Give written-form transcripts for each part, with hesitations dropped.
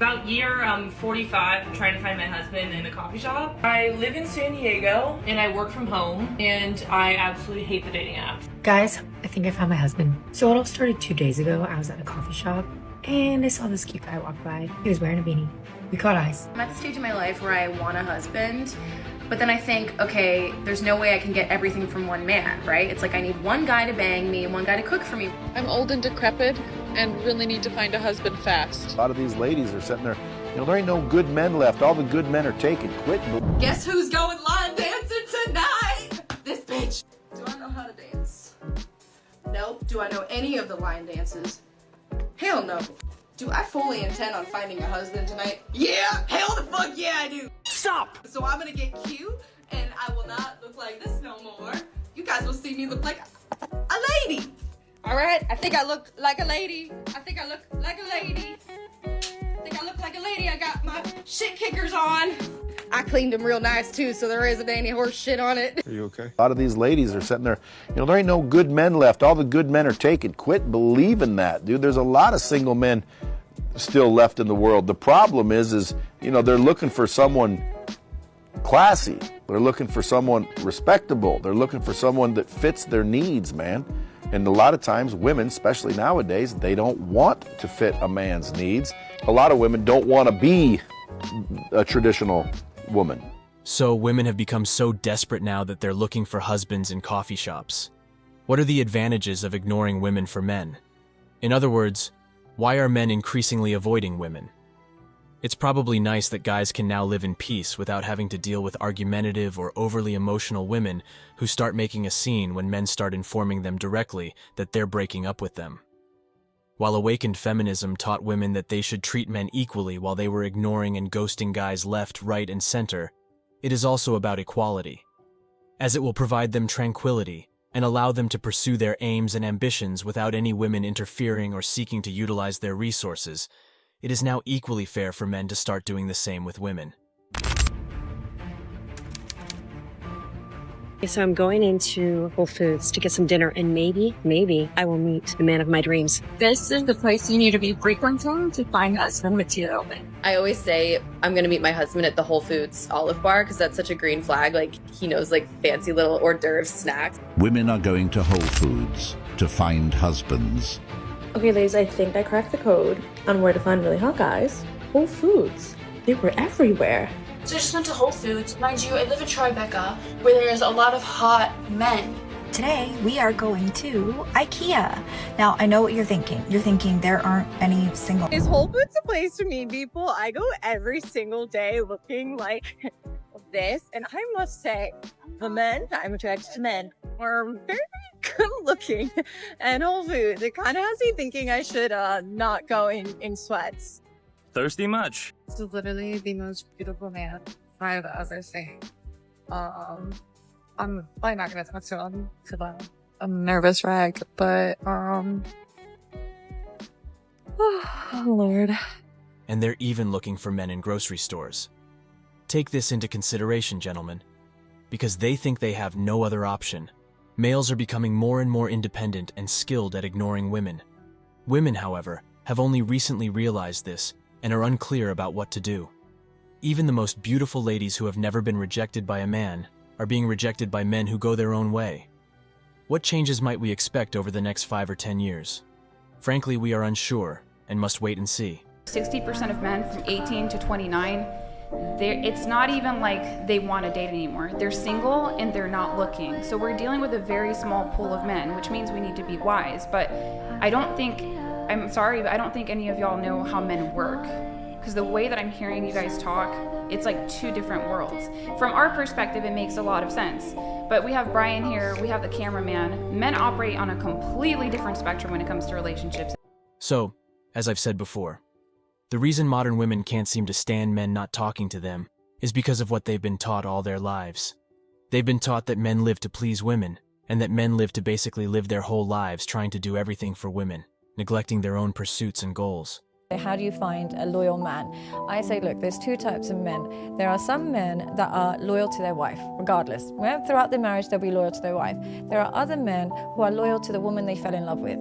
About year 45, I'm trying to find my husband in a coffee shop. I live in San Diego and I work from home and I absolutely hate the dating apps. Guys, I think I found my husband. So it all started 2 days ago. I was at a coffee shop and I saw this cute guy walk by. He was wearing a beanie. We caught eyes. I'm at the stage in my life where I want a husband, but then I think, okay, there's no way I can get everything from one man, right? It's like I need one guy to bang me and one guy to cook for me. I'm old and decrepit and really need to find a husband fast. A lot of these ladies are sitting there, there ain't no good men left. All the good men are taken. Quit. Guess who's going line dancing tonight? This bitch. Do I know how to dance? Nope. Do I know any of the line dances? Hell no. Do I fully intend on finding a husband tonight? Yeah! Hell the fuck yeah I do! Stop! So I'm gonna get cute, and I will not look like this no more. You guys will see me look like a lady! Alright, I think I look like a lady. I think I look like a lady. I think I look like a lady. I got my shit kickers on. I cleaned them real nice too, so there isn't any horse shit on it. Are you okay? A lot of these ladies are sitting there, there ain't no good men left. All the good men are taken. Quit believing that, dude. There's a lot of single men still left in the world. The problem is they're looking for someone classy. They're looking for someone respectable. They're looking for someone that fits their needs, man. And a lot of times women, especially nowadays, they don't want to fit a man's needs. A lot of women don't want to be a traditional woman. So women have become so desperate now that they're looking for husbands in coffee shops. What are the advantages of ignoring women for men? In other words, why are men increasingly avoiding women? It's probably nice that guys can now live in peace without having to deal with argumentative or overly emotional women who start making a scene when men start informing them directly that they're breaking up with them. While awakened feminism taught women that they should treat men equally while they were ignoring and ghosting guys left, right, and center, it is also about equality, as it will provide them tranquility and allow them to pursue their aims and ambitions without any women interfering or seeking to utilize their resources. It is now equally fair for men to start doing the same with women. So I'm going into Whole Foods to get some dinner, and maybe I will meet the man of my dreams. This is the place you need to be frequenting to find husband material. I always say I'm gonna meet my husband at the Whole Foods Olive Bar because that's such a green flag. Like, he knows like fancy little hors d'oeuvre snacks. Women are going to Whole Foods to find husbands. Okay, ladies, I think I cracked the code on where to find really hot guys. Whole Foods. They were everywhere. So I just went to Whole Foods. Mind you, I live in Tribeca, where there's a lot of hot men. Today, we are going to IKEA. Now, I know what you're thinking. You're thinking there aren't any single... Is Whole Foods a place to meet people? I go every single day looking like this, and I must say, the men, I'm attracted to men, are very good looking. And Whole Foods, it kind of has me thinking I should not go in sweats. Thirsty much? This is literally the most beautiful man I've ever seen. I'm probably not gonna talk to him because I'm a nervous wreck, but oh Lord. And they're even looking for men in grocery stores. Take this into consideration, gentlemen, because they think they have no other option. Males are becoming more and more independent and skilled at ignoring women. Women, however, have only recently realized this and are unclear about what to do. Even the most beautiful ladies who have never been rejected by a man are being rejected by men who go their own way. What changes might we expect over the next 5 or 10 years? Frankly, we are unsure and must wait and see. 60% of men from 18 to 29, it's not even like they want to date anymore. They're single and they're not looking. So we're dealing with a very small pool of men, which means we need to be wise. But I'm sorry, but I don't think any of y'all know how men work. Because the way that I'm hearing you guys talk, it's like two different worlds. From our perspective, it makes a lot of sense. But we have Brian here, we have the cameraman. Men operate on a completely different spectrum when it comes to relationships. So, as I've said before, the reason modern women can't seem to stand men not talking to them is because of what they've been taught all their lives. They've been taught that men live to please women, and that men live to basically live their whole lives trying to do everything for women, neglecting their own pursuits and goals. How do you find a loyal man? I say, look, there's two types of men. There are some men that are loyal to their wife, regardless. Throughout their marriage, they'll be loyal to their wife. There are other men who are loyal to the woman they fell in love with.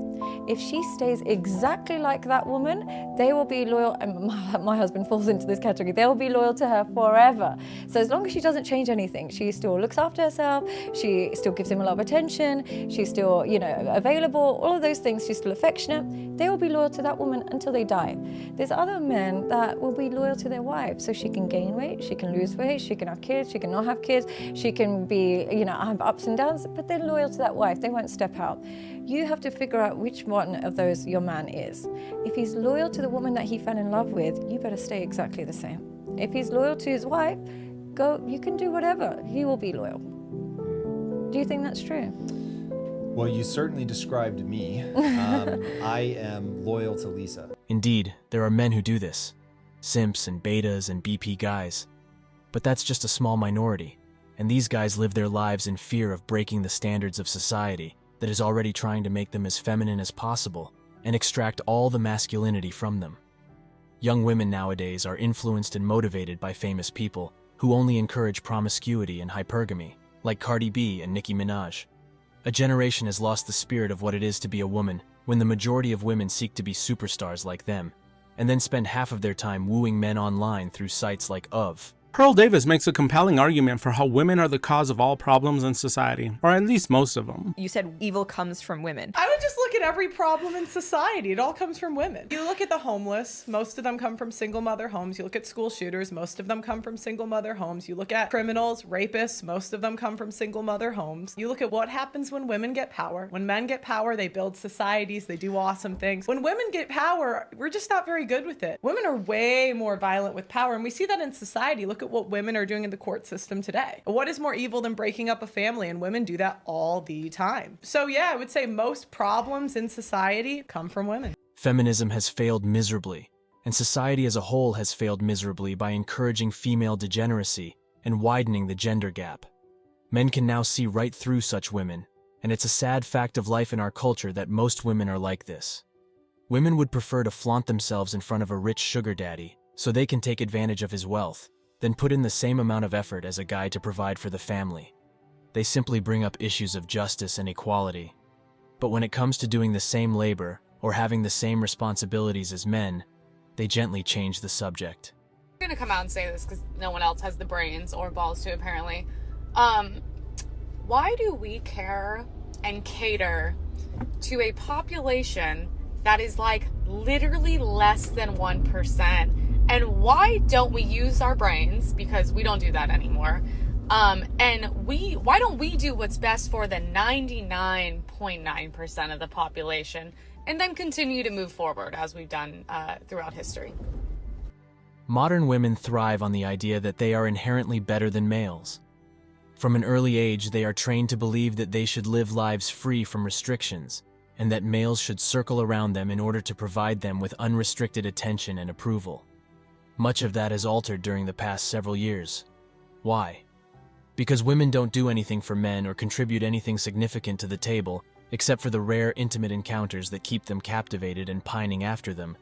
If she stays exactly like that woman, they will be loyal, and my husband falls into this category, they will be loyal to her forever. So as long as she doesn't change anything, she still looks after herself, she still gives him a lot of attention, she's still, available, all of those things, she's still affectionate, they will be loyal to that woman until they die. There's other men that will be loyal to their wife, so she can gain weight, she can lose weight, she can have kids, she can not have kids, she can be, have ups and downs, but they're loyal to that wife, they won't step out. You have to figure out which one of those your man is. If he's loyal to the woman that he fell in love with, you better stay exactly the same. If he's loyal to his wife, you can do whatever, he will be loyal. Do you think that's true? Well, you certainly described me. I am loyal to Lisa. Indeed, there are men who do this. Simps and betas and BP guys. But that's just a small minority. And these guys live their lives in fear of breaking the standards of society that is already trying to make them as feminine as possible and extract all the masculinity from them. Young women nowadays are influenced and motivated by famous people who only encourage promiscuity and hypergamy, like Cardi B and Nicki Minaj. A generation has lost the spirit of what it is to be a woman when the majority of women seek to be superstars like them, and then spend half of their time wooing men online through sites like Of. Pearl Davis makes a compelling argument for how women are the cause of all problems in society, or at least most of them. You said evil comes from women. I would just look at every problem in society. It all comes from women. You look at the homeless, most of them come from single mother homes. You look at school shooters, most of them come from single mother homes. You look at criminals, rapists, most of them come from single mother homes. You look at what happens when women get power. When men get power, they build societies, they do awesome things. When women get power, we're just not very good with it. Women are way more violent with power, and we see that in society. Look at what women are doing in the court system today. What is more evil than breaking up a family? And women do that all the time. So yeah, I would say most problems in society come from women. Feminism has failed miserably, and society as a whole has failed miserably by encouraging female degeneracy and widening the gender gap. Men can now see right through such women, and it's a sad fact of life in our culture that most women are like this. Women would prefer to flaunt themselves in front of a rich sugar daddy so they can take advantage of his wealth, then put in the same amount of effort as a guy to provide for the family. They simply bring up issues of justice and equality. But when it comes to doing the same labor or having the same responsibilities as men, they gently change the subject. I'm gonna come out and say this because no one else has the brains or balls to, apparently. Why do we care and cater to a population that is like literally less than 1%? And why don't we use our brains, because we don't do that anymore, and why don't we do what's best for the 99.9% of the population and then continue to move forward as we've done throughout history? Modern women thrive on the idea that they are inherently better than males. From an early age, they are trained to believe that they should live lives free from restrictions, and that males should circle around them in order to provide them with unrestricted attention and approval. Much of that has altered during the past several years. Why? Because women don't do anything for men or contribute anything significant to the table, except for the rare intimate encounters that keep them captivated and pining after them.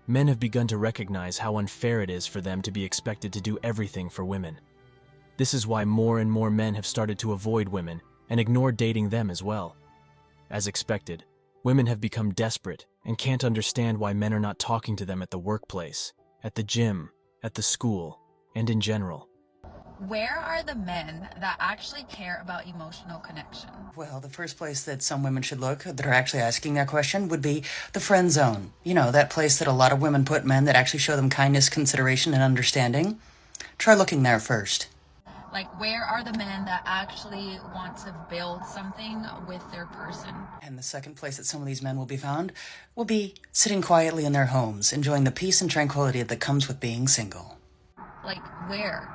Men have begun to recognize how unfair it is for them to be expected to do everything for women. This is why more and more men have started to avoid women and ignore dating them as well. As expected, women have become desperate and can't understand why men are not talking to them at the workplace, at the gym, at the school, and in general. Where are the men that actually care about emotional connection? Well, the first place that some women should look that are actually asking that question would be the friend zone. You know, that place that a lot of women put men that actually show them kindness, consideration, and understanding. Try looking there first. Like, where are the men that actually want to build something with their person? And the second place that some of these men will be found will be sitting quietly in their homes, enjoying the peace and tranquility that comes with being single. Like, where?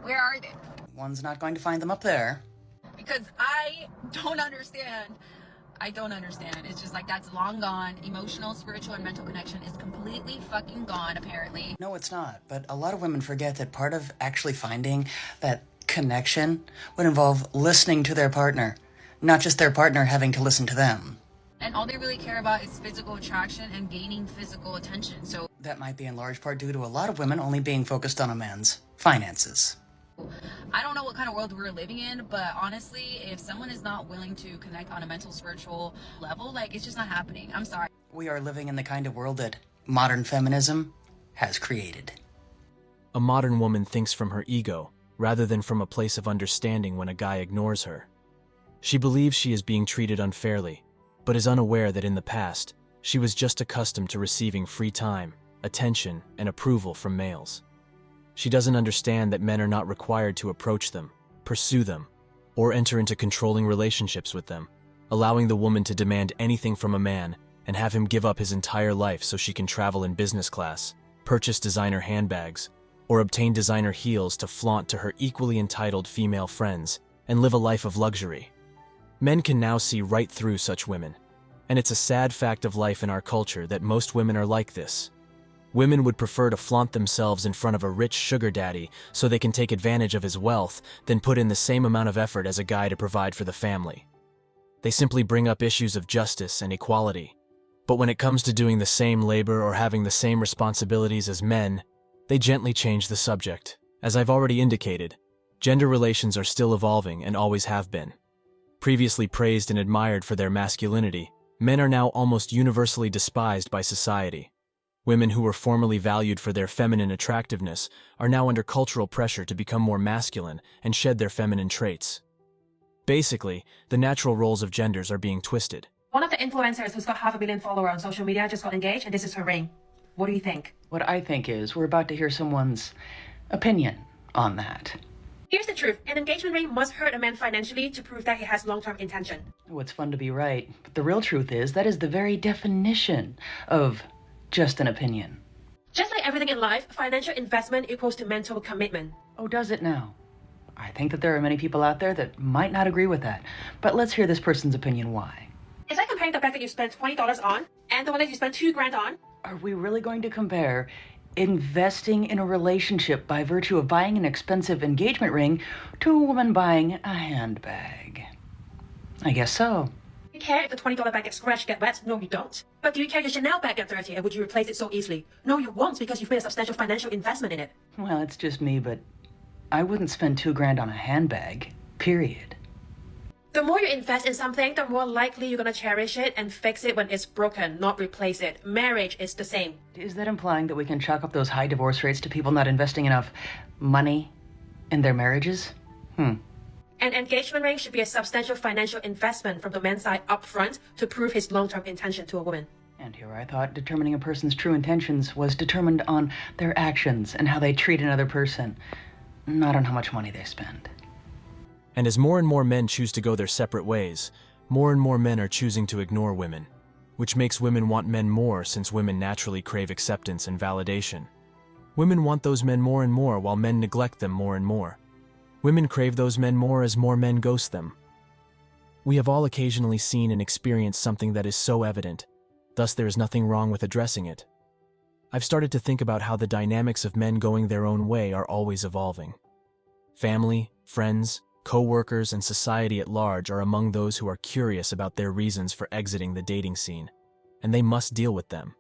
Where are they? One's not going to find them up there. Because I don't understand. It's just like that's long gone. Emotional, spiritual, and mental connection is completely fucking gone, apparently. No, it's not. But a lot of women forget that part of actually finding that connection would involve listening to their partner, not just their partner having to listen to them. And all they really care about is physical attraction and gaining physical attention. So That might be in large part due to a lot of women only being focused on a man's finances. I don't know what kind of world we're living in, but honestly, if someone is not willing to connect on a mental, spiritual level, like, it's just not happening. I'm sorry. We are living in the kind of world that modern feminism has created. A modern woman thinks from her ego, rather than from a place of understanding when a guy ignores her. She believes she is being treated unfairly, but is unaware that in the past, she was just accustomed to receiving free time, attention, and approval from males. She doesn't understand that men are not required to approach them, pursue them, or enter into controlling relationships with them, allowing the woman to demand anything from a man and have him give up his entire life so she can travel in business class, purchase designer handbags, or obtain designer heels to flaunt to her equally entitled female friends and live a life of luxury. Men can now see right through such women, and it's a sad fact of life in our culture that most women are like this. Women would prefer to flaunt themselves in front of a rich sugar daddy so they can take advantage of his wealth than put in the same amount of effort as a guy to provide for the family. They simply bring up issues of justice and equality. But when it comes to doing the same labor or having the same responsibilities as men, they gently change the subject. As I've already indicated, gender relations are still evolving and always have been. Previously praised and admired for their masculinity, men are now almost universally despised by society. Women who were formerly valued for their feminine attractiveness are now under cultural pressure to become more masculine and shed their feminine traits. Basically, the natural roles of genders are being twisted. One of the influencers who's got 500 million followers on social media just got engaged, and this is her ring. What do you think? What I think is we're about to hear someone's opinion on that. Here's the truth. An engagement ring must hurt a man financially to prove that he has long-term intention. Oh, it's fun to be right, but the real truth is that is the very definition of just an opinion. Just like everything in life, financial investment equals to mental commitment. Oh, does it now? I think that there are many people out there that might not agree with that, but let's hear this person's opinion why. It's like comparing the bag that you spent $20 on and the one that you spent $2 grand on. Are we really going to compare investing in a relationship by virtue of buying an expensive engagement ring to a woman buying a handbag? I guess so. Do you care if the $20 bag gets scratched, get wet? No, you don't. But do you care if your Chanel bag gets dirty and would you replace it so easily? No, you won't, because you've made a substantial financial investment in it. Well, it's just me, but I wouldn't spend $2 grand on a handbag, period. The more you invest in something, the more likely you're gonna cherish it and fix it when it's broken, not replace it. Marriage is the same. Is that implying that we can chalk up those high divorce rates to people not investing enough money in their marriages? An engagement ring should be a substantial financial investment from the man's side up front to prove his long-term intention to a woman. And here I thought determining a person's true intentions was determined on their actions and how they treat another person, not on how much money they spend. And as more and more men choose to go their separate ways, more and more men are choosing to ignore women, which makes women want men more since women naturally crave acceptance and validation. Women want those men more and more while men neglect them more and more. Women crave those men more as more men ghost them. We have all occasionally seen and experienced something that is so evident, thus there is nothing wrong with addressing it. I've started to think about how the dynamics of men going their own way are always evolving. Family, friends, co-workers, and society at large are among those who are curious about their reasons for exiting the dating scene, and they must deal with them.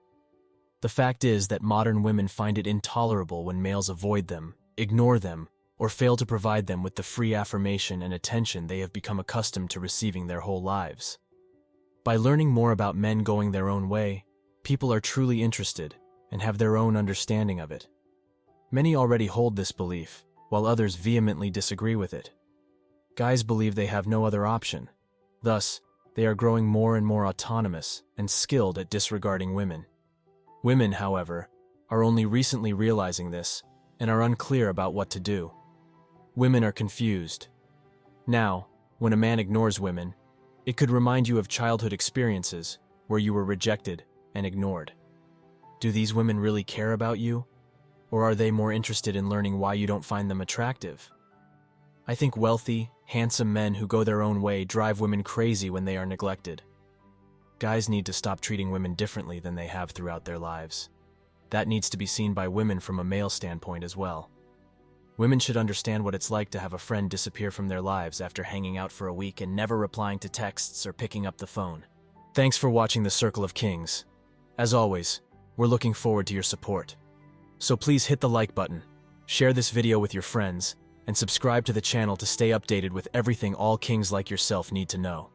The fact is that modern women find it intolerable when males avoid them, ignore them, or fail to provide them with the free affirmation and attention they have become accustomed to receiving their whole lives. By learning more about men going their own way, people are truly interested and have their own understanding of it. Many already hold this belief, while others vehemently disagree with it. Guys believe they have no other option. Thus, they are growing more and more autonomous and skilled at disregarding women. Women, however, are only recently realizing this and are unclear about what to do. Women are confused. Now, when a man ignores women, it could remind you of childhood experiences where you were rejected and ignored. Do these women really care about you? Or are they more interested in learning why you don't find them attractive? I think wealthy, handsome men who go their own way drive women crazy when they are neglected. Guys need to stop treating women differently than they have throughout their lives. That needs to be seen by women from a male standpoint as well. Women should understand what it's like to have a friend disappear from their lives after hanging out for a week and never replying to texts or picking up the phone. Thanks for watching The Circle of Kings. As always, we're looking forward to your support. So please hit the like button, share this video with your friends, and subscribe to the channel to stay updated with everything all kings like yourself need to know.